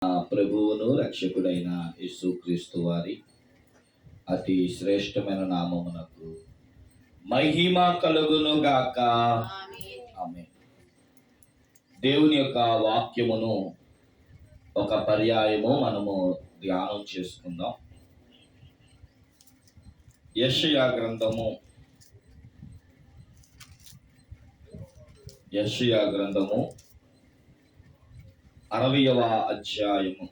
ప్రభువును రక్షకుడైన యేసుక్రీస్తు వారి అతి శ్రేష్టమైన నామమునకు మహిమ కలుగును గాక. ఆమేన్. దేవుని యొక్క వాక్యమును ఒక పర్యాయము మనము ధ్యానం చేసుకుందాం. యెషయా గ్రంథము 60వ అధ్యాయము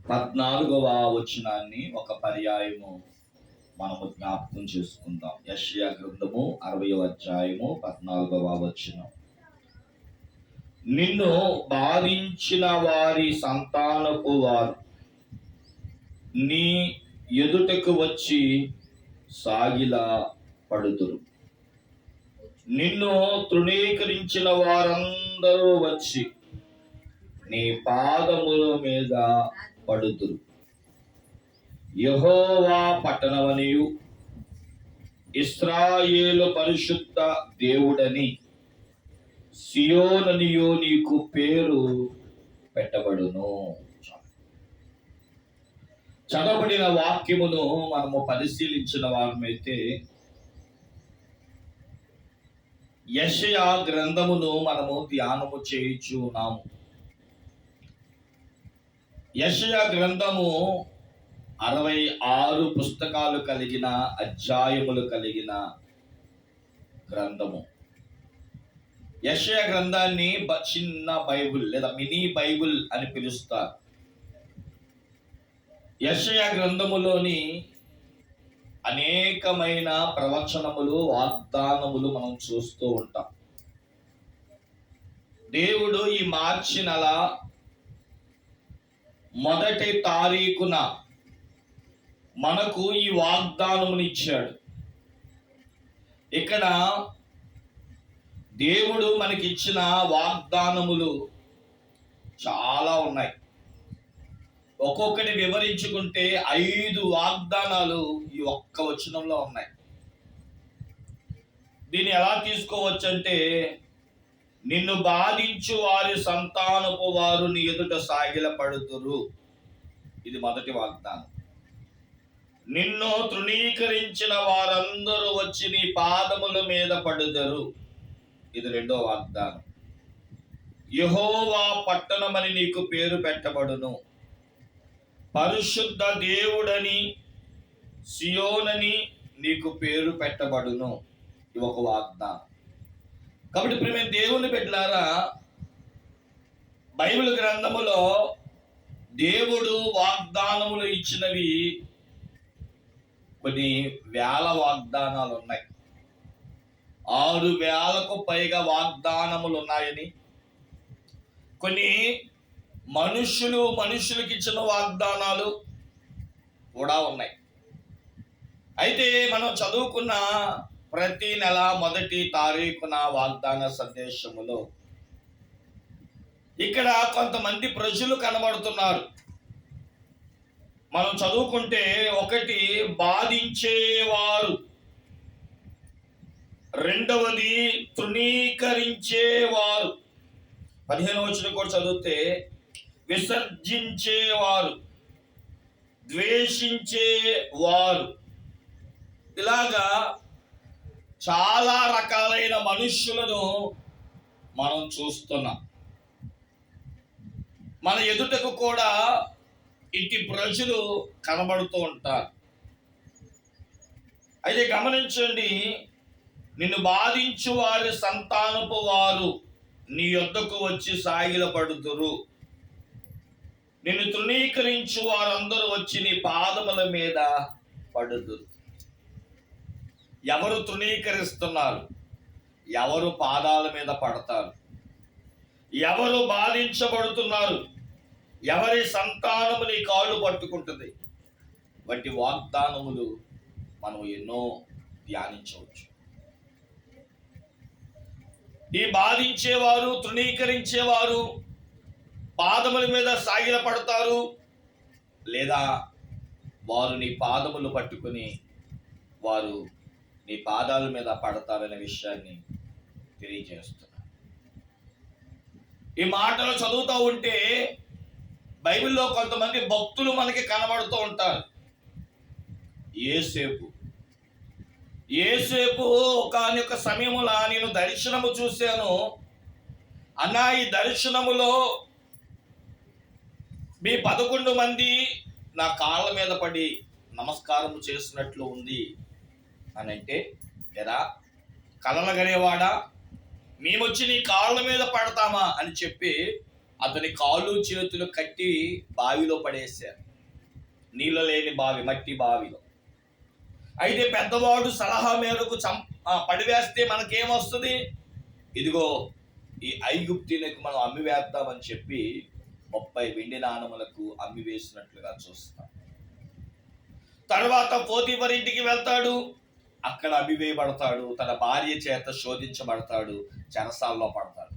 14వ వచనాన్ని ఒక పర్యాయము మనము జ్ఞాపకం చేసుకుందాం. యెషయా గ్రంథము 60వ అధ్యాయము 14వ వచనం. నిన్ను బాధించిన వారి సంతానపు వారు నీ ఎదుటకు వచ్చి సాగిల పడుదురు. నిన్ను తృణీకరించిన వారందరూ వచ్చి నీ పాదముల మీద పడుదురు. యెహోవా పట్టణమనియు ఇశ్రాయేలు పరిశుద్ధ దేవుడని సియోననియు నీకు పేరు పెట్టబడును. చదవబడిన వాక్యమును మనము పరిశీలించిన వారమైతే యెషయా గ్రంథమును మనము ధ్యానము చేయుచున్నాము. యెషయా గ్రంథము 66 పుస్తకాలు కలిగిన అధ్యాయములు కలిగిన గ్రంథము. యెషయా గ్రంథాన్ని చిన్న బైబుల్ లేదా మినీ బైబుల్ అని పిలుస్తారు. యెషయా గ్రంథములోని అనేకమైన ప్రవచనములు, వాగ్దానములు మనం చూస్తూ ఉంటాం. దేవుడు ఈ మార్చి నెల 1వ తారీఖున మనకు ఈ వాగ్దానమునిచ్చాడు. ఇక్కడ దేవుడు మనకిచ్చిన వాగ్దానములు చాలా ఉన్నాయి. ఒక్కొక్కటి వివరించుకుంటే 5 వాగ్దానాలు ఈ ఒక్క వచనంలో ఉన్నాయి. దీన్ని ఎలా తీసుకోవచ్చంటే, నిన్ను బాధించు వారి సంతానపు వారు నీ ఎదుట సాగిల పడుతురు. ఇది మొదటి వాగ్దానం. నిన్ను తృణీకరించిన వారందరూ వచ్చి నీ పాదముల మీద పడుదరు. ఇది రెండో వాగ్దానం. యెహోవా పట్టణమని నీకు పేరు పెట్టబడును. పరిశుద్ధ దేవుడని సియోనని నీకు పేరు పెట్టబడును. ఇది ఒక వాగ్దానం. కాబట్టి ప్రియమైన దేవుని బిడ్డలారా, బైబిల్ గ్రంథములో దేవుడు వాగ్దానములు ఇచ్చినవి కొన్ని వేల వాగ్దానాలు ఉన్నాయి. 6,000కు పైగా వాగ్దానములు ఉన్నాయని, కొన్ని మనుషులకి ఇచ్చిన వాగ్దానాలు కూడా ఉన్నాయి. అయితే మనం చదువుకున్న ప్రతి నెల 1వ తారీఖున వాగ్దాన సందేశములో ఇక్కడ కొంతమంది ప్రజలు కనబడుతున్నారు. మనం చదువుకుంటే 1 బాధించేవారు, 2వది తృణీకరించేవారు, 15వ వచనం కూడా చదివితే విసర్జించేవారు, ద్వేషించేవారు, ఇలాగా చాలా రకాలైన మనుష్యులను మనం చూస్తున్నాం. మన ఎదుటకు కూడా ఇట్టి ప్రజలు కనబడుతూ ఉంటారు. అయితే గమనించండి, నిన్ను బాధించు వారి సంతానపు వారు నీ యొద్దకు వచ్చి సాగిల పడుతురు. నిన్ను తృణీకరించు వారందరూ వచ్చి నీ పాదముల మీద పడుదురు. ఎవరు తృణీకరిస్తున్నారు? ఎవరు పాదాల మీద పడతారు? ఎవరు బాధించబడుతున్నారు? ఎవరి సంతానము నీ కాళ్ళు పట్టుకుంటుంది? వంటి వాగ్దానములు మనం ఎన్నో ధ్యానించవచ్చు. ఈ బాధించేవారు, తృణీకరించేవారు పాదముల మీద సాగిల పడతారు, లేదా వారు నీ పాదములు పట్టుకుని వారు నీ పాదాల మీద పడతారనే విషయాన్ని తెలియజేస్తున్నారు. ఈ మాటలు చదువుతూ ఉంటే బైబిల్లో కొంతమంది భక్తులు మనకి కనబడుతూ ఉంటారు. ఏసేపు ఒకానొక సమయములో నేను దర్శనము చూశాను అన్నా, ఈ దర్శనములో మీ 11 మంది నా కాళ్ళ మీద పడి నమస్కారం చేసినట్లు ఉంది అని అంటే, ఎరా కలలగనేవాడా, మేమొచ్చి నీ కాళ్ళ మీద పడతామా అని చెప్పి అతని కాళ్ళు చేతులు కట్టి బావిలో పడేశారు. నీళ్ళ లేని బావి, మట్టి బావిలో. అయితే పెద్దవాడు సలహా మేరకు పడివేస్తే మనకేమొస్తుంది? ఇదిగో ఈ ఐగుప్తీలకు మనం అమ్మి వేద్దామని చెప్పి 30 వెండి నాణములకు అమ్మి వేసినట్లుగా చూస్తాం. తర్వాత పోతీఫర్ ఇంటికి వెళ్తాడు, అక్కడ అమ్మివేయబడతాడు, తన భార్య చేత శోధించబడతాడు, చెరసాల్లో పడతాడు.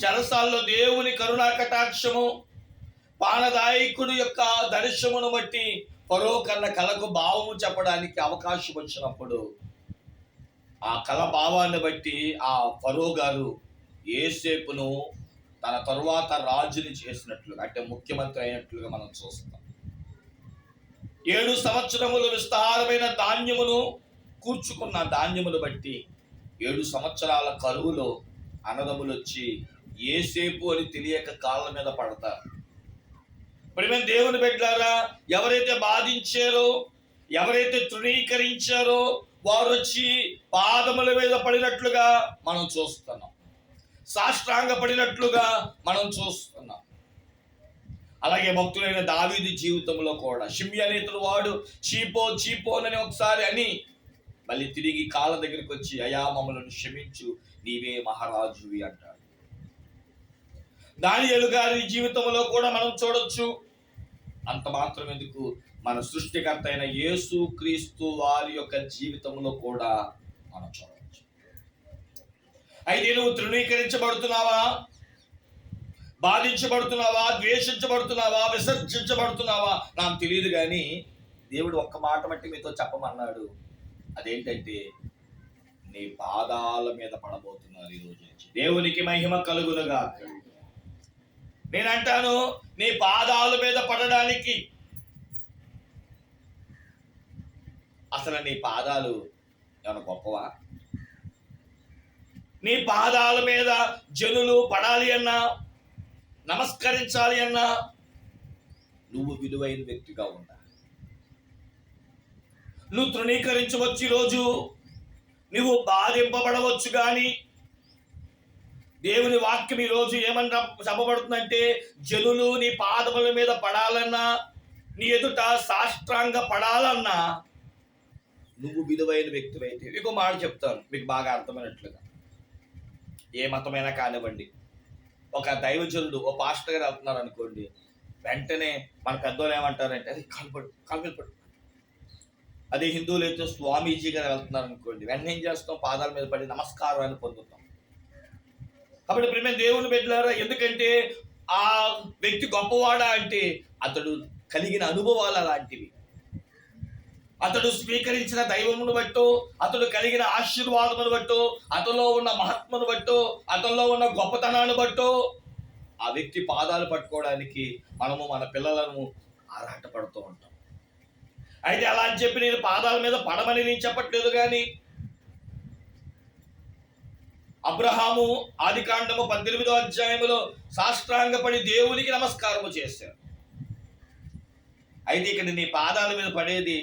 చెరసాల్లో దేవుని కరుణా కటాక్షము, పానదాయకుడు యొక్క దర్శనమును బట్టి ఫరో కన్న కళకు భావము చెప్పడానికి అవకాశం వచ్చినప్పుడు ఆ కళ భావాన్ని బట్టి ఆ ఫరో గారు యోసేపును తన తరువాత రాజుని చేసినట్లుగా, అంటే ముఖ్యమంత్రి అయినట్లుగా మనం చూస్తాం. 7 సంవత్సరములు విస్తారమైన ధాన్యమును కూర్చుకున్న ధాన్యమును బట్టి 7 సంవత్సరాల కరువులో అన్నదమ్ములు వచ్చి యోసేపు అని తెలియక కాళ్ళ మీద పడతారు. ప్రియమైన దేవుని బిడ్డలారా, ఎవరైతే బాధించారో, ఎవరైతే తృణీకరించారో వారు వచ్చి పాదముల మీద పడినట్లుగా మనం చూస్తున్నాం, సాష్టాంగ పడినట్లుగా మనం చూస్తున్నాం. అలాగే భక్తులైన దావీదు జీవితంలో కూడా షిమ్యా అనేతుడు వాడు చీపోనని ఒకసారి అని మళ్ళీ తిరిగి కాళ్ళ దగ్గరికి వచ్చి, అయా మమ్మలను క్షమించు, నీవే మహారాజువి అంటాడు. దానియేలు గారి జీవితంలో కూడా మనం చూడొచ్చు. అంత మాత్రం ఎందుకు, మన సృష్టికర్త అయిన యేసు క్రీస్తు వారి యొక్క జీవితంలో కూడా మనం చూడవచ్చు. అయితే నువ్వు తృణీకరించబడుతున్నావా, బాధించబడుతున్నావా, ద్వేషించబడుతున్నావా, విసర్జించబడుతున్నావా నాకు తెలియదు, కానీ దేవుడు ఒక్క మాట బట్టి మీతో చెప్పమన్నాడు. అదేంటంటే, నీ పాదాల మీద పడబోతున్నారు ఈ రోజు నుంచి. దేవునికి మహిమ కలుగునుగా. నేనంటాను, నీ పాదాల మీద పడడానికి అసలు నీ పాదాలు ఏమైనా గొప్పవా? నీ పాదాల మీద జనులు పడాలి అన్నా, నమస్కరించాలి అన్నా నువ్వు విలువైన వ్యక్తిగా ఉండాలి. నువ్వు తృణీకరించవచ్చు, ఈరోజు నువ్వు బాధింపబడవచ్చు, కానీ దేవుని వాక్యం ఈరోజు ఏమన్నా చెప్పబడుతుందంటే, జనులు నీ పాదముల మీద పడాలన్నా, నీ ఎదుట సాష్టాంగ పడాలన్నా నువ్వు విలువైన వ్యక్తివైతే. ఇంకో మాట చెప్తాను మీకు బాగా అర్థమైనట్లుగా. ఏ మతమైనా కానివ్వండి, ఒక దైవజనుడు, ఓ పాస్టర్ గారు వెళ్తున్నారు అనుకోండి, వెంటనే మన పెద్దోళ్ళు ఏమంటారంటే, అది కాలు పడు. అదే హిందువులు అయితే స్వామీజీ గారు వెళ్తున్నారు అనుకోండి, వెంటనే ఏం చేస్తాం? పాదాల మీద పడి నమస్కారాన్ని పొందుతాం. కాబట్టి ప్రియమైన దేవుని బిడ్డలారా, ఎందుకంటే ఆ వ్యక్తి గొప్పవాడా అంటే అతడు కలిగిన అనుభవాలు అలాంటివి, అతడు స్వీకరించిన దైవమును బట్టో, అతడు కలిగిన ఆశీర్వాదమును బట్టో, అతనిలో ఉన్న మహాత్మను బట్టో, అతనిలో ఉన్న గొప్పతనాన్ని బట్టో ఆ వ్యక్తి పాదాలు పట్టుకోవడానికి మనము మన పిల్లలను ఆరాటపడుతూ ఉంటాం. అయితే అలా అని చెప్పి నేను పాదాల మీద పడమని నేను చెప్పట్లేదు, కానీ అబ్రహాము ఆదికాండము 18వ అధ్యాయములో సాష్టాంగపడి దేవునికి నమస్కారము చేశారు. అయితే ఇక్కడ నీ పాదాల మీద పడేది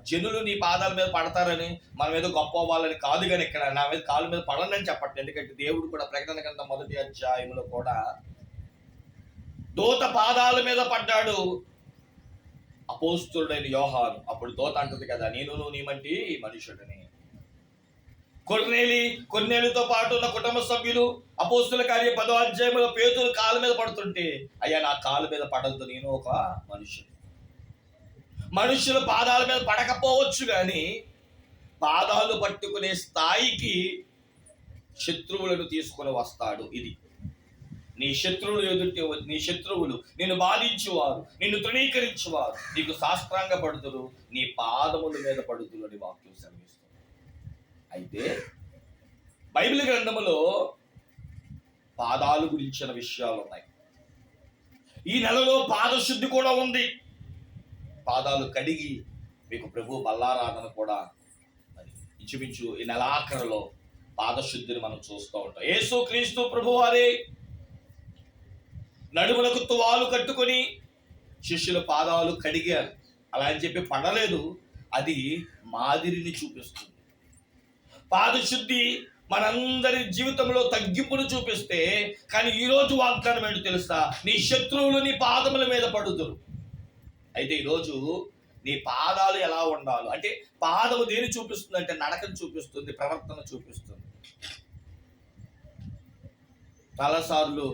జనులు నీ పాదాల మీద పడతారని, మనం ఏదో గొప్ప అవ్వాలని కాదు, కానీ ఇక్కడ నా మీద కాళ్ళ మీద పడనని చెప్పట్లేదు. ఎందుకంటే దేవుడు కూడా ప్రకటన గ్రంథం 1వ అధ్యాయంలో కూడా దూత పాదాల మీద పడ్డాడు అపోస్తులుడైన యోహాను. అప్పుడు దూత అంటుంది కదా, నేను నీమంటి మనుషుడిని. కొర్నేలితో పాటు ఉన్న కుటుంబ సభ్యులు అపోస్తుల కార్యం 10వ అధ్యాయంలో పేతురు కాళ్ళ మీద పడుతుంటే, అయ్యా నా కాళ్ళ మీద పడద్దు, నేను ఒక మనుషుడు. మనుషుల పాదాల మీద పడకపోవచ్చు, కానీ పాదాలు పట్టుకునే స్థాయికి శత్రువులను తీసుకుని వస్తాడు. ఇది నీ శత్రువులు ఎదుటి, నీ శత్రువులు నిన్ను బాధించువారు, నిన్ను తృణీకరించువారు నీకు సాష్టాంగ పడుతురు, నీ పాదముల మీద పడుతురు అని వాక్యం సెలవిస్తుంది. అయితే బైబిల్ గ్రంథములో పాదాలు గురించిన విషయాలు ఉన్నాయి. ఈ నెలలో పాదశుద్ధి కూడా ఉంది. పాదాలు కడిగి మీకు ప్రభు బల్లారాధన కూడా మరి ఇంచుమించు ఈ నెలాఖరులో పాదశుద్ధిని మనం చూస్తూ ఉంటాం. యేసు క్రీస్తు ప్రభు వారే నడుములకు తువాలు కట్టుకొని శిష్యుల పాదాలు కడిగారు. అలా అని చెప్పి పడలేదు, అది మాదిరిని చూపిస్తుంది. పాదశుద్ధి మనందరి జీవితంలో తగ్గింపును చూపిస్తే, కానీ ఈరోజు వాగ్దానం ఏంటో తెలుసా? నీ శత్రువులు నీ పాదముల మీద పడుదురు. అయితే ఈరోజు నీ పాదాలు ఎలా ఉండాలి అంటే, పాదము దేని చూపిస్తుంది అంటే నడకను చూపిస్తుంది, ప్రవర్తన చూపిస్తుంది. చాలాసార్లు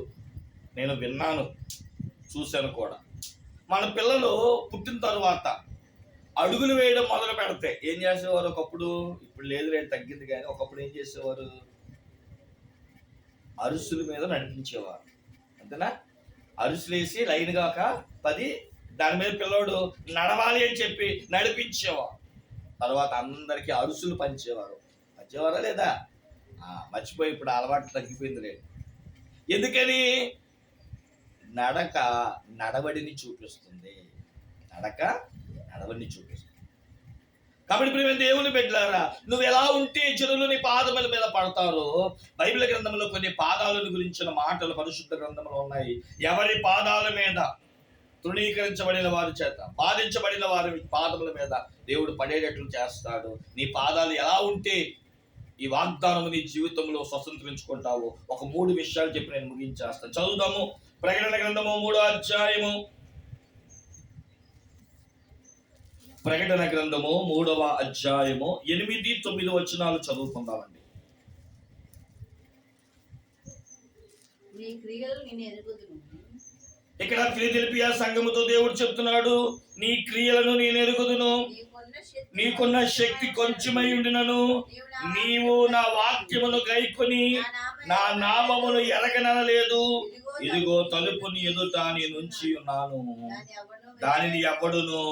నేను విన్నాను, చూశాను కూడా. మన పిల్లలు పుట్టిన తరువాత అడుగులు వేయడం మొదలు పెడితే ఏం చేసేవారు? ఒకప్పుడు, ఇప్పుడు లేదు, రేటు తగ్గింది, కానీ ఒకప్పుడు ఏం చేసేవారు? అరుసుల మీద నడిపించేవారు. అంతేనా? అరుసులేసి లైన్ కాక 10 దాని మీద పిల్లోడు నడవాలి అని చెప్పి నడిపించేవారు. తర్వాత అందరికీ అరుసులు పంచేవారా లేదా? మర్చిపోయి ఇప్పుడు అలవాటు తగ్గిపోయింది లేదు. ఎందుకని? నడక నడవడిని చూపిస్తుంది. కాబట్టి ప్రియమైన దేవుని బిడ్డలారా, నువ్వు ఎలా ఉంటే జనులు నీ పాదముల మీద పడతారో, బైబిల్ గ్రంథంలో కొన్ని పాదాలను గురించిన మాటలు పరిశుద్ధ గ్రంథంలో ఉన్నాయి. ఎవరి పాదాల మీద తృణీకరించబడిన వారి చేత బాధించబడిన వారి పాదముల మీద దేవుడు పడేటట్లు చేస్తాడు. నీ పాదాలు ఎలా ఉంటే ఈ వాగ్దానము నీ జీవితంలో స్వతంత్రించుకుంటావు. ఒక 3 విషయాలు చెప్పి నేను ముగించేస్తాను. చదువుదాము. ప్రకటన గ్రంథము 3వ అధ్యాయము. ప్రకటన గ్రంథము 3వ అధ్యాయము 8, 9 వచనాలు చదువుకుందామండి. ఇక్కడ ఫిలదెల్ఫియా సంఘముతో దేవుడు చెప్తున్నాడు, నీ క్రియలను నేను ఎరుగుదును, నీకున్న శక్తి కొంచెమై ఉండినను నీవు నా వాక్యమును గైకొని నా నామమును ఎరగనలేదు. ఇదిగో తలుపుని ఎదుట నేనుంచి ఉన్నాను, దానిని ఎవడును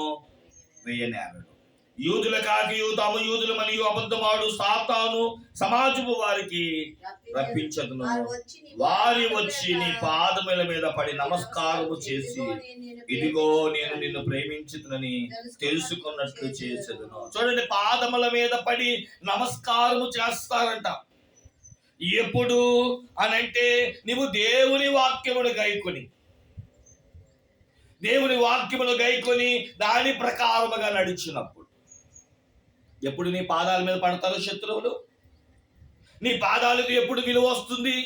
వేయనేరడు. యూదుల కాకియు తాము యూదులు మరియు అబద్ధమాడు సాతాను సమాజము వారికి రప్పించదును. వారి వచ్చి నీ పాదముల మీద పడి నమస్కారము చేసి, ఇదిగో నేను నిన్ను ప్రేమించుతునని తెలుసుకున్నట్లు చేసేదను. చూడండి, పాదముల మీద పడి నమస్కారము చేస్తారంట. ఎప్పుడు అనంటే నీవు దేవుని వాక్యమును గైకొని దాని ప్రకారముగా నడిచినప్పుడు. ఎప్పుడు నీ పాదాల మీద పడతారు శత్రువులు? నీ పాదాలకు ఎప్పుడు విలువ వస్తుంది?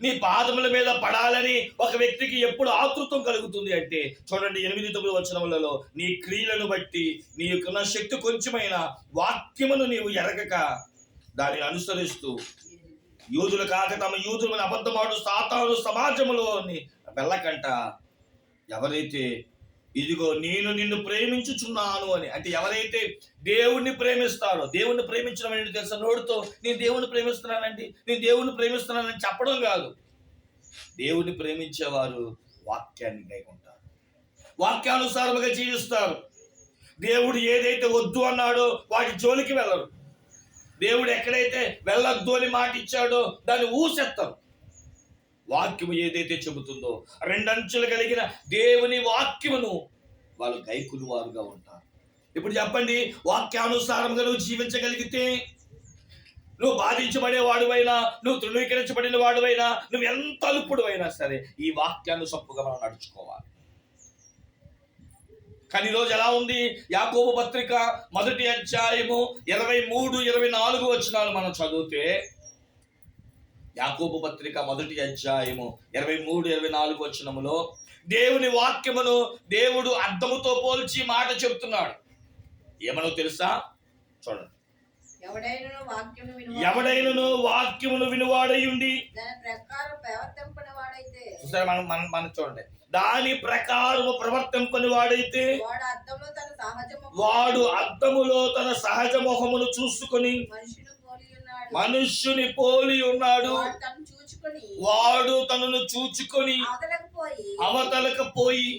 నీ పాదముల మీద పడాలని ఒక వ్యక్తికి ఎప్పుడు ఆతృతం కలుగుతుంది అంటే, చూడండి 8, 9 వచనములలో, నీ క్రియలను బట్టి నీకున్న శక్తి కొంచెమైన వాక్యమును నీవు ఎరగక దానిని అనుసరిస్తూ యూదులు కాక తమ యూదులను అబద్ధమాడు సాతాను సమాజములో వెళ్ళకంట. ఎవరైతే ఇదిగో నేను నిన్ను ప్రేమించుచున్నాను అని, అంటే ఎవరైతే దేవుణ్ణి ప్రేమిస్తారో, దేవుణ్ణి ప్రేమించడం ఏంటి తెలుసా? నోటితో నేను దేవుణ్ణి ప్రేమిస్తున్నానని చెప్పడం కాదు. దేవుణ్ణి ప్రేమించేవారు వాక్యాన్ని గైకుంటారు, వాక్యానుసారముగా జీవిస్తారు. దేవుడు ఏదైతే వద్దు అన్నాడో వాటి జోలికి వెళ్ళరు. దేవుడు ఎక్కడైతే వెళ్ళొద్దు అని మాట ఇచ్చాడో దాన్ని ఊసెత్తరు. వాక్యము ఏదైతే చెబుతుందో 2 అంచులు కలిగిన దేవుని వాక్యమును వాళ్ళు గైకులు వారుగా ఉంటారు. ఇప్పుడు చెప్పండి, వాక్యానుసారంగా నువ్వు జీవించగలిగితే, నువ్వు బాధించబడే వాడువైనా, నువ్వు తృణీకరించబడిన వాడువైనా, నువ్వు ఎంత అల్పుడు అయినా సరే ఈ వాక్యానుసప్పుగా మనం నడుచుకోవాలి. కానీ ఈరోజు ఎలా ఉంది? యాకోబు పత్రిక 1వ అధ్యాయము 23, 24 వచనాలు మనం చదివితే, యాకోబు పత్రిక 1వ అధ్యాయము 23, 24 వచనములో దేవుని వాక్యమును దేవుడు అద్దముతో పోల్చి మాట చెప్తున్నాడు. ఏమనో తెలుసా? చూడండి, ఎవడైనను వాక్యమును వినువాడయుండి మనం చూడండి, దాని ప్రకారము ప్రవర్తింపని వాడైతే వాడు అద్దములో తన సహజ మొహమును చూసుకొని మనుష్యుని పోలి ఉన్నాడు. వాడు తనను చూచుకొని అవతలకు పోయి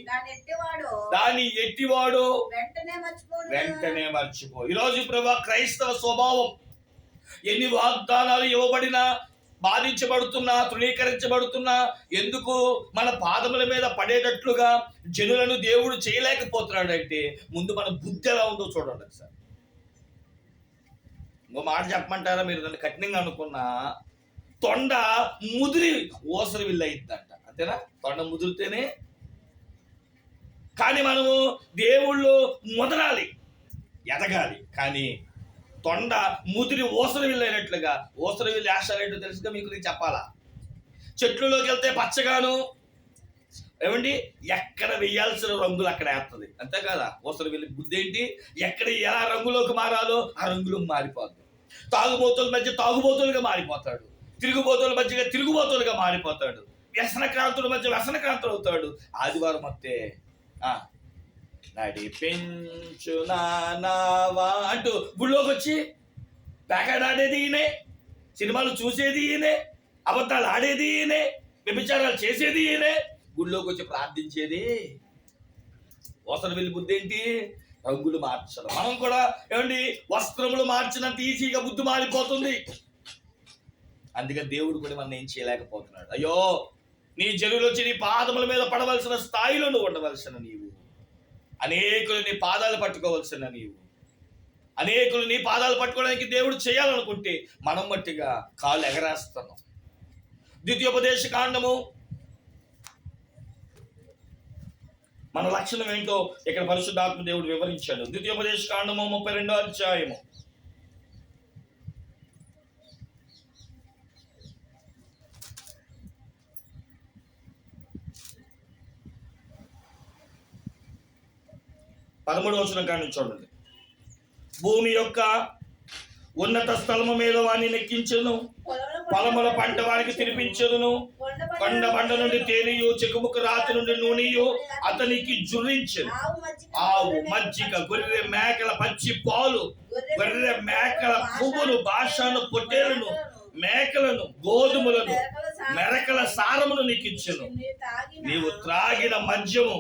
దాని ఎట్టివాడు వెంటనే మర్చిపో. ఈరోజు ప్రభు క్రైస్తవ స్వభావం, ఎన్ని వాగ్దానాలు ఇవ్వబడినా బాధించబడుతున్నా, తృణీకరించబడుతున్నా, ఎందుకు మన పాదముల మీద పడేటట్లుగా జనులను దేవుడు చేయలేకపోతున్నాడంటే ముందు మన బుద్ధి ఎలా ఉందో చూడండి సార్. ఇంకో మాట చెప్పమంటారా, మీరు నన్ను కఠినంగా అనుకున్నా తొండ ముదిరి ఓసరి విల్లు అయిద్దంట, అంతేనా? తొండ ముదిరితేనే. కానీ మనము దేవుళ్ళు ముదరాలి, ఎదగాలి. కానీ తొండ ముదిరి ఓసరి విల్లైనట్లుగా, ఓసరి విల్లు వేషాలేంటో తెలుసుగా మీకు, నేను చెప్పాలా? చెట్లలోకి వెళ్తే పచ్చగాను, ఏమండి, ఎక్కడ వేయాల్సిన రంగులు అక్కడ వేస్తుంది, అంతే కదా? ఓసరి విల్లు బుద్ధి ఏంటి? ఎక్కడ ఎలా రంగులోకి మారాలో ఆ రంగులోకి మారిపోద్ది. తాగుబోతుల మధ్య తాగుబోతులుగా మారిపోతాడు, తిరుగుబోతుల మధ్యగా తిరుగుబోతులుగా మారిపోతాడు, వ్యసనక్రాంతుల మధ్య వ్యసనక్రాంతులు అవుతాడు. ఆదివారం వస్తే నడిపించు నావా అంటూ గుళ్ళోకి వచ్చి ప్యాకెట్ ఆడేది ఈయనే, సినిమాలు చూసేది ఈయనే, అబద్ధాలు ఆడేది ఈయనే, వ్యభిచారాలు చేసేది ఈయనే, గుళ్ళోకి వచ్చి ప్రార్థించేది. ఓసరి వెళ్ళి బుద్ధి ఏంటి? రంగులు మార్చడం. మనం కూడా ఏమండి వస్త్రములు మార్చినంత ఈజీగా బుద్ధి మారిపోతుంది. అందుకే దేవుడు కూడా మనం ఏం చేయలేకపోతున్నాడు. అయ్యో, నీ జనులు వచ్చి నీ పాదముల మీద పడవలసిన స్థాయిలో నువ్వు ఉండవలసిన నీవు, అనేకులు నీ పాదాలు పట్టుకోవలసిన నీవు, అనేకులు నీ పాదాలు పట్టుకోవడానికి దేవుడు చేయాలనుకుంటే మనం మట్టిగా కాళ్ళు ఎగరేస్తున్నాం. ద్వితీయోపదేశ కాండము మన లక్షణం ఏంటో ఇక్కడ పరిశుద్ధాత్మ దేవుడు వివరించాడు. ద్వితీయోపదేశ కాండము 32వ అధ్యాయము 13వ వచనం కాడి నుంచి చూడండి. భూమి యొక్క ఉన్నత స్థలము మీద వాణ్ణి నెక్కించును, పొలముల పంట వానికి తినిపించును, కొండ బండ నుండి తేనెయు చెకుముకు రాతి నుండి నూనెయు అతనికి జుర్రించెను. ఆవు, మజ్జిగ, గొర్రె మేకల పచ్చి పాలు, గొర్రె మేకల పువ్వులు, భాషను, పొట్టేలను, మేకలను, గోధుమలను, మెరకల సారమును నీకు ఇచ్చెను. నీవు త్రాగిన మద్యము,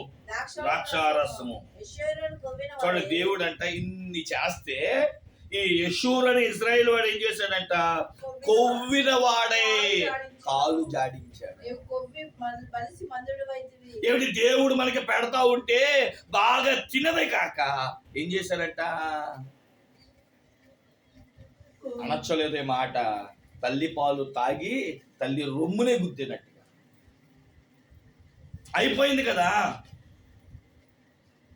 ద్రాక్షారసము. చూడండి, దేవుడు అంట ఇన్ని చేస్తే ఈ యెషూరు అనే ఇజ్రాయేల్ వాడు ఏం చేశాడంట? కొవ్విన వాడే కాలు జాడించాడు. ఏమిటి? దేవుడు మనకి పెడతా ఉంటే బాగా తినదే కాక ఏం చేశాడంట? అనొచ్చలేదే మాట, తల్లి పాలు తాగి తల్లి రొమ్మునే గుద్దినట్టుగా అయిపోయింది కదా.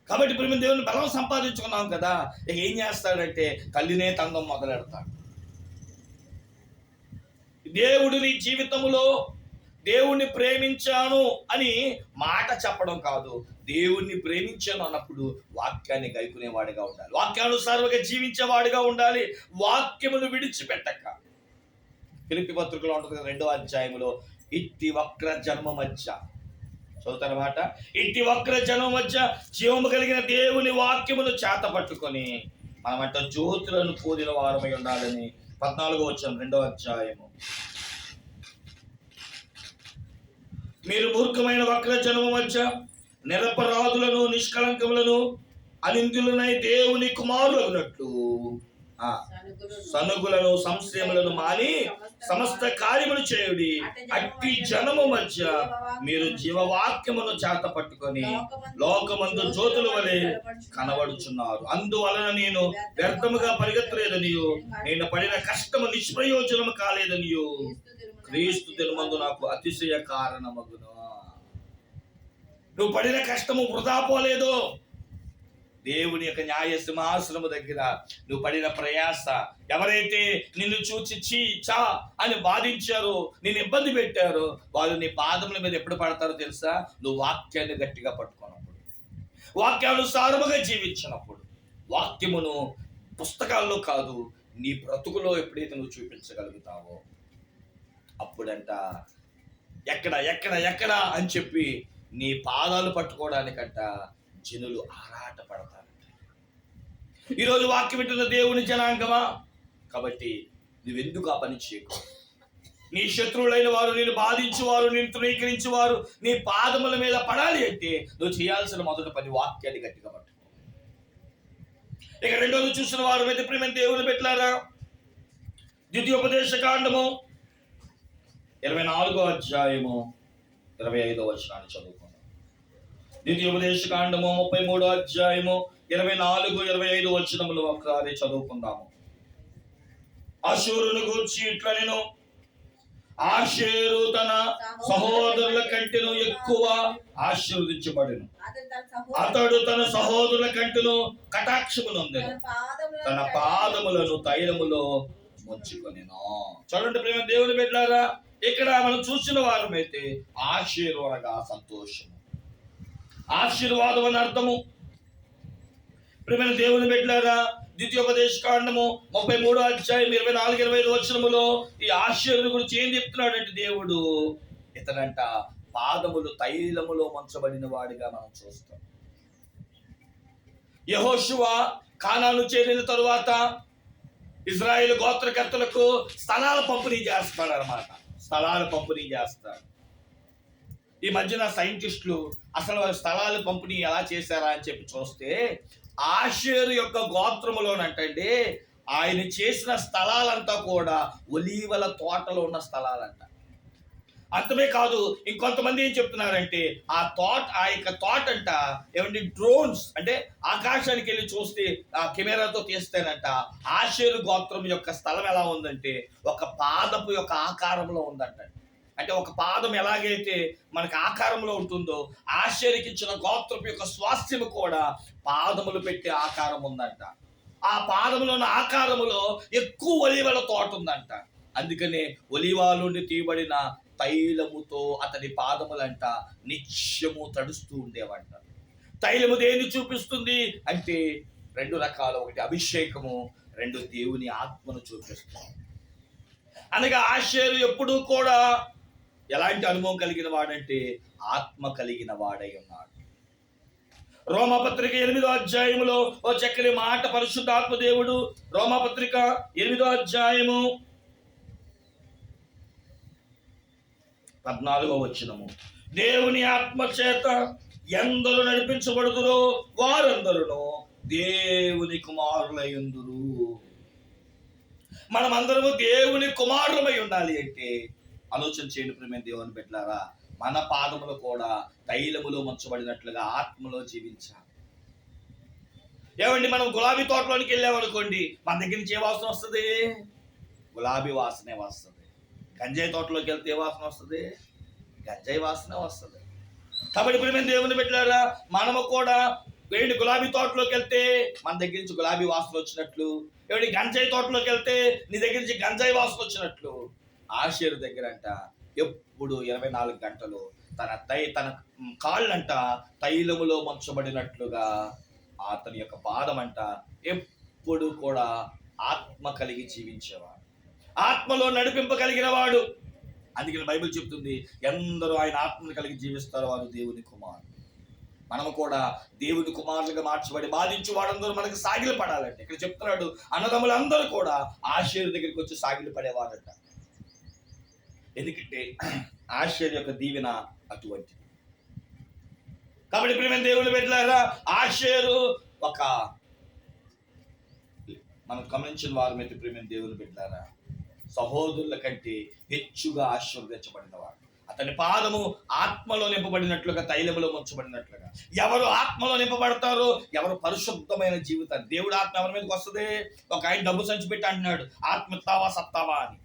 కాబట్టి ఇప్పుడు మేము దేవుని బలం సంపాదించుకున్నాం కదా, ఇక ఏం చేస్తాడంటే తల్లినే తందం మొదలెడతాడు. దేవుడు నీ జీవితంలో దేవుణ్ణి ప్రేమించాను అని మాట చెప్పడం కాదు, దేవుణ్ణి ప్రేమించాను అన్నప్పుడు వాక్యాన్ని గైకునేవాడిగా ఉండాలి, వాక్యానుసారంగా జీవించేవాడిగా ఉండాలి, వాక్యమును విడిచిపెట్టక. ఫిలిప్పీ పత్రికలో ఉంటుంది 2వ అధ్యాయంలో, ఇట్టి వక్ర జన్మ మధ్య చదువుతారన్నమాట, ఇట్టి వక్ర జన్మ మధ్య జీవము కలిగిన దేవుని వాక్యమును చేత పట్టుకొని మనమంట జ్యోతులను పోదిన వారమై ఉండాలని 14వ వచనం 2వ అధ్యాయము. మీరు మూర్ఖమైన వక్ర జన్మ మధ్య నిరపరాధులను, నిష్కలంకములను, అనిందులనై దేవుని కుమారులగునట్లు సనుగులను, సంశయములను మాని సమస్త కార్యములు చేయుడి. అట్టి జనము మధ్య మీరు జీవవాక్యమును చేత పట్టుకొని లోకమందు జ్యోతుల వలె కనబడుచున్నారు. అందువలన నేను వ్యర్థముగా పరిగెత్తలేదనియు, నేను పడిన కష్టము నిష్ప్రయోజనము కాలేదనియు క్రీస్తు దినమందు నాకు అతిశయ కారణమగును. నువ్వు పడిన కష్టము వృధా పోలేదు. దేవుని యొక్క న్యాయ సింహాసనము దగ్గర నువ్వు పడిన ప్రయాస, ఎవరైతే నిన్ను చూచి చీ చా అని బాధించారో, నిన్ను ఇబ్బంది పెట్టారో, వాళ్ళు నీ పాదముల మీద ఎప్పుడు పడతారో తెలుసా? నువ్వు వాక్యాన్ని గట్టిగా పట్టుకున్నప్పుడు, వాక్యానుసారముగా జీవించినప్పుడు, వాక్యమును పుస్తకాల్లో కాదు నీ బ్రతుకులో ఎప్పుడైతే నువ్వు చూపించగలుగుతావో అప్పుడంట ఎక్కడ ఎక్కడ ఎక్కడ అని చెప్పి నీ పాదాలు పట్టుకోవడానికంట జనులు ఆరాట పడతారు. ఈరోజు వాక్యం వింటున్న దేవుని జనాంగమా, కాబట్టి నువ్వెందుకు ఆ పని చేయకు? నీ శత్రువులైన వారు, నేను బాధించేవారు, నేను తృణీకరించేవారు నీ పాదముల మీద పడాలి అంటే నువ్వు చేయాల్సిన మొదటి పని వాక్యాన్ని గట్టిగా పట్టుకో. ఇక రెండోది చూసిన వారు అయితే ప్రేమ దేవుని పెట్టారా, ద్వితీయోపదేశ కాండము 24వ అధ్యాయము 25వ వచనాన్ని చదువుకుందాం. ద్వితీయోపదేశకాండము 33వ అధ్యాయము 24-25 వచనములు ఒకసారి చదువుకుందాము. అషూరును గూర్చి ఇట్లనెను, ఆషేరు తన సహోదరుల కంటెను ఎక్కువ ఆశీర్వదించబడెను, అతడు తన సహోదరుల కంటెను కటాక్షము నొందెను, తన పాదములను తైలములో ముంచుకొనెను. చూడండి ప్రేమ దేవుని బిడ్డలారా, ఇక్కడ మనం చూసిన వారమైతే ఆషేరు అనగా సంతోషము, ఆశీర్వాదం అని అర్థము. ప్రేమ దేవుని బిడ్డలారా, ద్వితీయోపదేశకాండము 33వ అధ్యాయం 24-25 వచనములో ఈ ఆషేరు గురించి ఏం చెప్తున్నాడంటే దేవుడు, ఇతనంట పాదములు తైలములో ముంచబడిన వాడిగా మనం చూస్తాం. యెహోషువ కానాను చేరిన తరువాత ఇజ్రాయేలు గోత్రకర్తలకు స్థలాల పంపిణీ చేస్తాడు అన్నమాట. స్థలాల పంపిణీ చేస్తాడు. ఈ మధ్యన సైంటిస్టులు అసలు స్థలాల పంపిణీ ఎలా చేశారా అని చెప్పి చూస్తే, ఆషేరు యొక్క గోత్రములోనంటండి ఆయన చేసిన స్థలాలంతా కూడా ఒలీవల తోటలో ఉన్న స్థలాలంట. అంతమే కాదు, ఇంకొంతమంది ఏం చెప్తున్నారంటే ఆ యొక్క తోట అంట ఏమంటే డ్రోన్స్ అంటే ఆకాశానికి వెళ్ళి చూస్తే ఆ కెమెరాతో తీస్తేనంట ఆషేరు గోత్రం యొక్క స్థలం ఎలా ఉందంటే ఒక పాదపు యొక్క ఆకారంలో ఉందంట. అంటే ఒక పాదం ఎలాగైతే మనకు ఆకారంలో ఉంటుందో ఆషేరుకి ఇచ్చిన గోత్రపు యొక్క స్వాస్థ్యము కూడా పాదములు పెట్టే ఆకారం ఉందంట. ఆ పాదములో ఉన్న ఆకారములో ఎక్కువ ఒలీవల తోట ఉందంట. అందుకనే ఒలీవల నుండి తీయబడిన తైలముతో అతని పాదములంట నిత్యము తడుస్తూ ఉండేవంట. తైలము దేన్ని చూపిస్తుంది అంటే 2 రకాలు, ఒకటి అభిషేకము, 2 దేవుని ఆత్మను చూపిస్తుంది. అనగా ఆషేరు ఎప్పుడూ కూడా ఎలాంటి అనుభవం కలిగిన వాడంటే ఆత్మ కలిగిన వాడై ఉన్నాడు. రోమాపత్రిక 8వ అధ్యాయములో ఓ చక్కని మాట పరిశుద్ధాత్మ దేవుడు రోమాపత్రిక 8వ అధ్యాయము 14వ వచనము, దేవుని ఆత్మ చేత ఎందరు నడిపించబడుదురో వారందరూ దేవుని కుమారులయ్యుందురు. మనమందరము దేవుని కుమారులమై ఉండాలి అంటే ఆలోచన చేయండి ప్రేమ దేవుని బిడ్డలారా, మన పాదములు కూడా తైలములో ముంచబడినట్లుగా ఆత్మలో జీవించాలి. ఏమండి, మనం గులాబీ తోటలోనికి వెళ్ళామనుకోండి, మన దగ్గర నుంచి ఏ వాసన వస్తుంది? గులాబీ వాసనే వస్తుంది. గంజాయి తోటలోకి వెళ్తే ఏ వాసన వస్తుంది? గంజాయి వాసన వస్తుంది. కాబట్టి ప్రేమ దేవుని బిడ్డలారా, మనము కూడా వేడి గులాబీ తోటలోకి వెళ్తే మన దగ్గర నుంచి గులాబీ వాసన వచ్చినట్లు, ఏమిటి గంజాయి తోటలోకి వెళ్తే నీ దగ్గర నుంచి గంజాయి వాసన వచ్చినట్లు, ఆషేరు దగ్గర అంట ఎప్పుడు 24 గంటలు తన కాళ్ళంట తైలములో ముంచబడినట్లుగా అతని యొక్క పాదం అంట ఎప్పుడు కూడా ఆత్మ కలిగి జీవించేవాడు, ఆత్మలో నడిపింపగలిగిన వాడు. అందుకని బైబిల్ చెప్తుంది, ఎందరూ ఆయన ఆత్మను కలిగి జీవిస్తారో వారు దేవుని కుమారులు. మనము కూడా దేవుని కుమారులుగా మార్చబడి బాధించు వాడందరూ మనకు సాగిలు పడాలంటే ఇక్కడ చెప్తున్నాడు, అన్నదమ్ములందరూ కూడా ఆషేరు దగ్గరికి వచ్చి సాగిలు పడేవారట. ఎందుకంటే ఆషేరు యొక్క దీవెన అటువంటిది. కాబట్టి ప్రియమైన దేవుని బిడ్డలారా, ఆషేరు ఒక మనం గమనించిన వారమైతే ప్రియమైన దేవుని బిడ్డలారా సహోదరుల కంటే హెచ్చుగా ఆశీర్వదించబడినవాడు. అతని పాదము ఆత్మలో నింపబడినట్లుగా తైలములో ముంచబడినట్లుగా. ఎవరు ఆత్మలో నింపబడతారో, ఎవరు పరిశుద్ధమైన జీవితాన్ని, దేవుడు ఆత్మ ఎవరి మీదకి వస్తుంది? ఒక ఆయన డబ్బు సంచి పెట్టి అంటున్నాడు, ఆత్మత్తావా సత్తావా అని.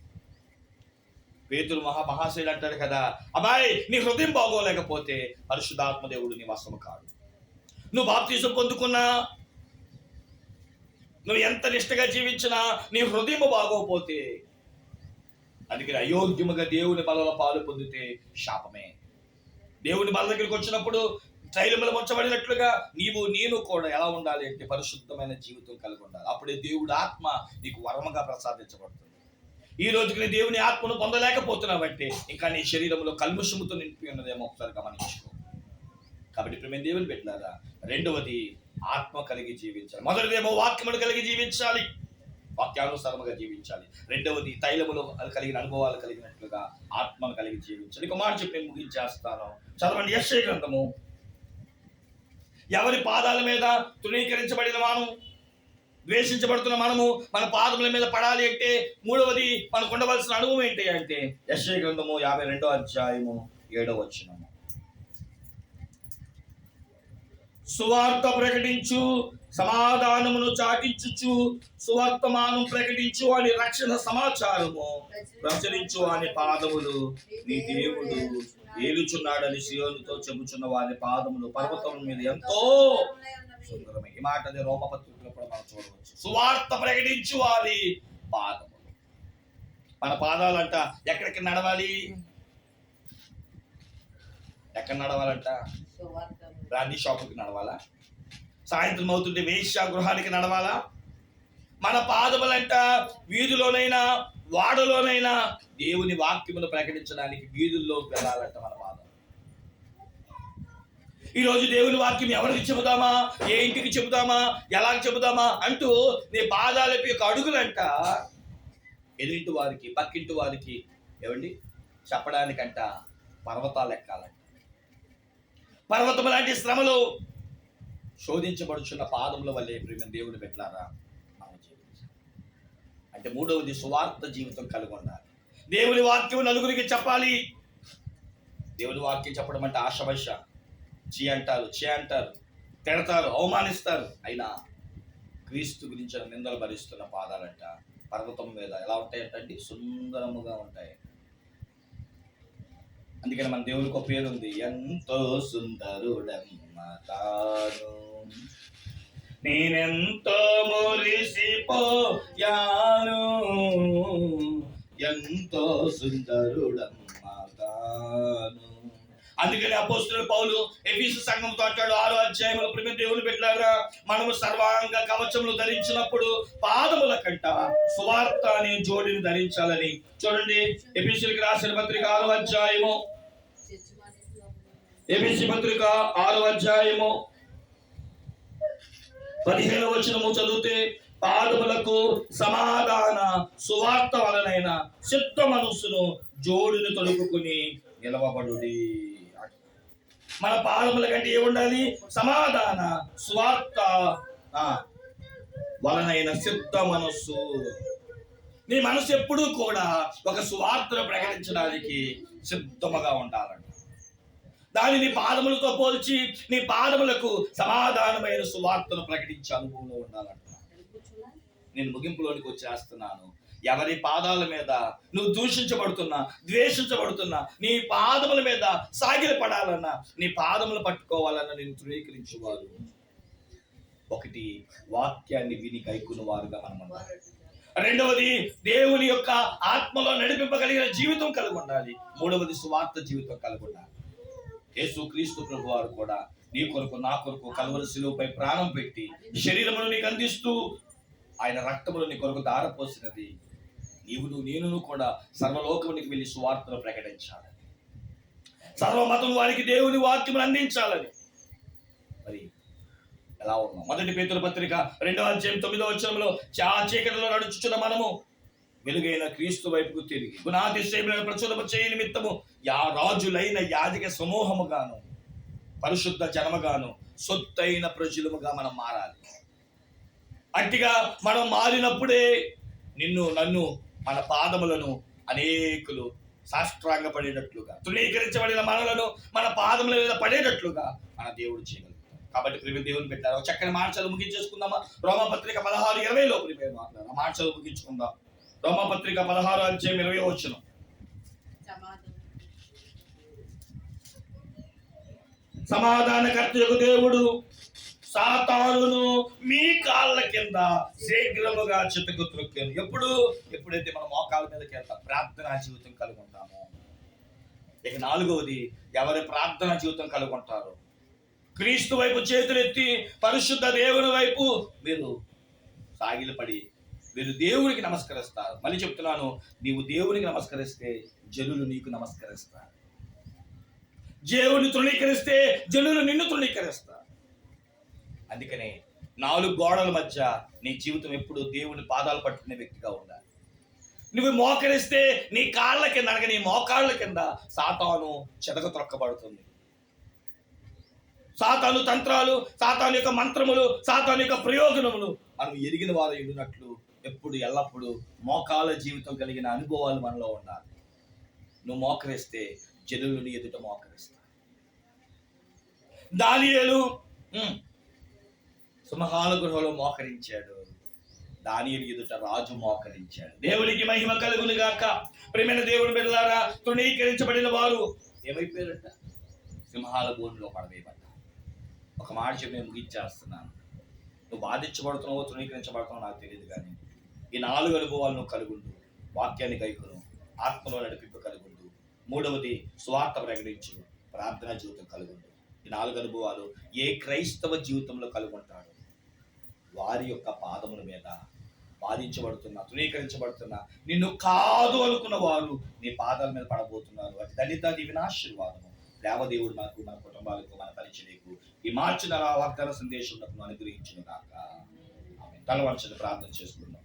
పేతురు మహాశయుడు అంటాడు కదా, అబ్బాయి నీ హృదయం బాగోలేకపోతే పరిశుద్ధాత్మ దేవుడు నీ వశము కాదు. నువ్వు బాప్తీసం పొందుకున్నా, నువ్వు ఎంత నిష్టగా జీవించినా నీ హృదయం బాగోపోతే, అందుకని అయోగ్యముగా దేవుని బలలో పాలు పొందితే శాపమే. దేవుని బల దగ్గరికి వచ్చినప్పుడు తైలములో ముంచబడినట్లుగా నేను కూడా ఎలా ఉండాలి అంటే పరిశుద్ధమైన జీవితం కలిగి ఉండాలి. అప్పుడే దేవుడు ఆత్మ నీకు వరముగా ప్రసాదించబడుతుంది. ఈ రోజుకి నీ దేవుని ఆత్మను పొందలేకపోతున్నావంటే ఇంకా నీ శరీరంలో కల్ముషముతో నింపి ఉన్నదేమో ఒకసారి గమనించుకో. కాబట్టి ప్రేమ దేవుని బిడ్డలారా, రెండవది ఆత్మ కలిగి జీవించాలి. మొదటిదేమో వాక్యమును కలిగి జీవించాలి, వాక్యానుసారముగా జీవించాలి. రెండవది తైలములో కలిగిన అనుభవాలు కలిగినట్లుగా ఆత్మను కలిగి జీవించాలి. ఇంకో మాట చెప్పి నేను ముగించేస్తాను. చదవండి యెషయా గ్రంథము. ఎవరి పాదాల మీద తృణీకరించబడిన వాను, ద్వేషించబడుతున్న మనము మన పాదముల మీద పడాలి అంటే మూడవది మనకు ఉండవలసిన అనుభవం ఏంటి అంటే యెషయా గ్రంథము 52వ అధ్యాయము 7వ వచనము. సువార్త ప్రకటించు, సమాధానమును చాటించుచు, సువర్తమానం ప్రకటించు అని రక్షణ సమాచారము ప్రచురించు అని పాదములు నీ దేవుడు ఏలుచున్నాడని సియోనుతో చెబుచున్న వారి పాదములు పర్వతం మీద ఎంతో సుందరమే. ఈ మాట రోమపత్రికలో కూడా మనం చూడవచ్చు. సువార్త ప్రకటించు వారి పాదములు. మన పాదాలంట ఎక్కడికి నడవాలి? ఎక్కడ నడవాలంట? బ్రాండీ షాపుకి నడవాలా? సాయంత్రం అవుతుంటే వేశ్యా గృహానికి నడవాలా? మన పాదములంట వీధిలోనైనా వాడలోనైనా దేవుని వాక్యమును ప్రకటించడానికి వీధుల్లోకి వెళ్ళాలంట మన పాదం. ఈరోజు దేవుని వాక్యం ఎవరికి చెబుదామా, ఏ ఇంటికి చెబుదామా, ఎలా చెబుదామా అంటూ నీ పాదాలపై యొక్క అడుగులంట ఎదురింటి వారికి పక్కింటి వారికి ఏమండి చెప్పడానికంట పర్వతాలు ఎక్కాలంట. పర్వతం లాంటి శ్రమలు శోధించబడుచున్న పాదముల వల్లే ప్రేమ దేవుని పెట్టారా మనం జీవించాలి. అంటే మూడవది సువార్త జీవితం కలిగి ఉండాలి. దేవుని వాక్యం నలుగురికి చెప్పాలి. దేవుని వాక్యం చెప్పడం అంటే ఆశభాష. చీ అంటారు, తిడతారు, అవమానిస్తారు. అయినా క్రీస్తు గురించి నిందలు భరిస్తున్న పాదాలంట పర్వతం మీద ఎలా ఉంటాయంటే సుందరముగా ఉంటాయి. అందుకని మన దేవునికి ఒక పేరు ఉంది, ఎంతో సుందరుడమ్మ తాను, నేనెంతో మురిసిపోయాను, ఎంతో సుందరుడమ్మ తాను. అందుకని అపోస్తలుడు పౌలు ఎఫెసు సంఘంతో అంటాడు 6వ అధ్యాయంలో ప్రియమైన దేవుని బిడ్డలారా, మనము సర్వాంగ కవచములు ధరించినప్పుడు పాదముల కంట సువార్త అనే జోడిని ధరించాలని. చూడండి ఎఫెసీయులకు రాసిన పత్రిక 6వ అధ్యాయము, ఎఫెసీ పత్రిక 6వ అధ్యాయము 15వ వచనము చదివితే, పాదములకు సమాధాన సువార్త వలనైన చిత్త మనస్సును జోడును తొడుపుకుని నిలవబడుడి. మన పాదముల కంటే ఏముండాలి? సమాధాన స్వార్థ వలనైన సిద్ధ మనస్సు. నీ మనసు ఎప్పుడూ కూడా ఒక సువార్తను ప్రకటించడానికి సిద్ధముగా ఉండాలంట. దాన్ని నీ పాదములతో పోల్చి నీ పాదములకు సమాధానమైన సువార్తను ప్రకటించే అనుభవంలో ఉండాలంట. నేను ముగింపులోనికి వచ్చేస్తున్నాను. ఎవరి పాదాల మీద నువ్వు దూషించబడుతున్నా, ద్వేషించబడుతున్నా, నీ పాదముల మీద సాగిల పడాలన్నా, నీ పాదములు పట్టుకోవాలన్నా నేను ధృవీకరించేవారు ఒకటి వాక్యాన్ని విని కైకున్న వారుగా మనం ఉండాలి. రెండవది దేవుని యొక్క ఆత్మలో నడిపింపగలిగిన జీవితం కలిగి ఉండాలి. మూడవది సువార్త జీవితం కలిగి ఉండాలి. యేసుక్రీస్తు ప్రభు వారు కూడా నీ కొరకు నా కొరకు కల్వరి శిలువపై ప్రాణం పెట్టి శరీరమును నీకు అందిస్తూ ఆయన రక్తములు నీ కొరకు దారపోసినది. నేను కూడా సర్వలోకమునికి వెళ్ళి సువార్తను ప్రకటించాలని, సర్వమతం వారికి దేవుని వాక్యమును అందించాలని. మరి ఎలా ఉన్నాం? 1 పేతురు పత్రిక 2వ అధ్యాయం 9వ వచనంలో, చీకటిలో నడుచుచున్న మనము వెలుగైన క్రీస్తు వైపుకు తిరిగి గుణాతిశయములను ప్రచురము చేయ నిమిత్తము రాజులైన యాజక సమూహముగాను పరిశుద్ధ జనముగాను సొత్తైన ప్రజలముగా మనం మారాలి. అట్టిగా మనం మారినప్పుడే నన్ను మన పాదములను అనేకులు సాష్టాంగ పడేటట్లుగా, తృణీకరించబడిన మనలను మన పాదముల మీద పడేటట్లుగా మన దేవుడు చేయగలుగుతాడు. కాబట్టి ప్రియ దేవుని పెట్టారు. చక్కని మాటలు ముగించేసుకుందామా? రోమపత్రిక 16:20లో ప్రియ మాట్లాడారు. మాటలు ముగించుకుందాం. రోమపత్రిక 16వ అధ్యాయం 20వ వచనం. సమాధానకర్తయగు దేవుడు సాతానును మీ కాళ్ళ కింద శీఘ్రముగా చితకు త్రొక్కాను. ఎప్పుడైతే మనం మోకాళ్ళ మీదకి వెళ్తాం, ప్రార్థనా జీవితం కలిగి ఉంటాము. ఇక 4వది, ఎవరి ప్రార్థనా జీవితం కలిగి ఉంటారు? క్రీస్తు వైపు చేతులెత్తి పరిశుద్ధ దేవుని వైపు మీరు సాగిలపడి మీరు దేవునికి నమస్కరిస్తారు. మళ్ళీ చెప్తున్నాను, నీవు దేవునికి నమస్కరిస్తే జనులు నీకు నమస్కరిస్తారు. దేవుని తృణీకరిస్తే జనులు నిన్ను తృణీకరిస్తారు. అందుకనే 4 గోడల మధ్య నీ జీవితం ఎప్పుడు దేవుని పాదాలు పట్టుకునే వ్యక్తిగా ఉండాలి. నువ్వు మోకరిస్తే నీ కాళ్ళ కింద అనగా నీ మోకాళ్ళ కింద సాతాను చెదక త్రొక్కబడుతుంది. సాతాను తంత్రాలు, సాతాను యొక్క మంత్రములు, సాతాను యొక్క ప్రయోజనములు మనం ఎరిగిన వారు ఎడినట్లు ఎప్పుడు ఎల్లప్పుడూ మోకాల జీవితం కలిగిన అనుభవాలు మనలో ఉండాలి. నువ్వు మోకరిస్తే జనులు నీ ఎదుట మోకరిస్తారు. దానియేలు సింహాల గృహలో మోకరించాడు. దానియేలు ఎదుట రాజు మోకరించాడు. దేవునికి మహిమ కలుగును గాక. ప్రియమైన దేవుని బిడ్డలారా, తృణీకరించబడిన వారు ఏమైపోయారట? సింహాల బోన్లో పడవేయబడ్డారు. ఒక మాట చెప్పి నేను ముగించేస్తున్నాను. నువ్వు బాధించబడుతున్నావో తృణీకరించబడుతున్నావో నాకు తెలియదు, కానీ ఈ 4 అనుభవాలు నువ్వు కలుగుండు. వాక్యాన్ని గైకొను, ఆత్మలో నడిపింపు కలుగుండు. 3వది స్వార్థ ప్రకటించు, ప్రార్థనా జీవితం కలుగుండు. ఈ 4 అనుభవాలు ఏ క్రైస్తవ జీవితంలో కలుగుంటాడు వారి యొక్క పాదముల మీద బాధించబడుతున్నా, తృణీకరించబడుతున్నా, నిన్ను కాదు అనుకున్న వారు నీ పాదాల మీద పడబోతున్నారు. అది దళిత దీవెనాశీర్వాదము. దేవదేవుడు మనకు, మన కుటుంబాలకు, మన పరిచర్యకు ఈ మార్చిన వాగ్దాన సందేశం అనుగ్రహించును గాక. తలవంచని ప్రార్థన చేసుకుందాం.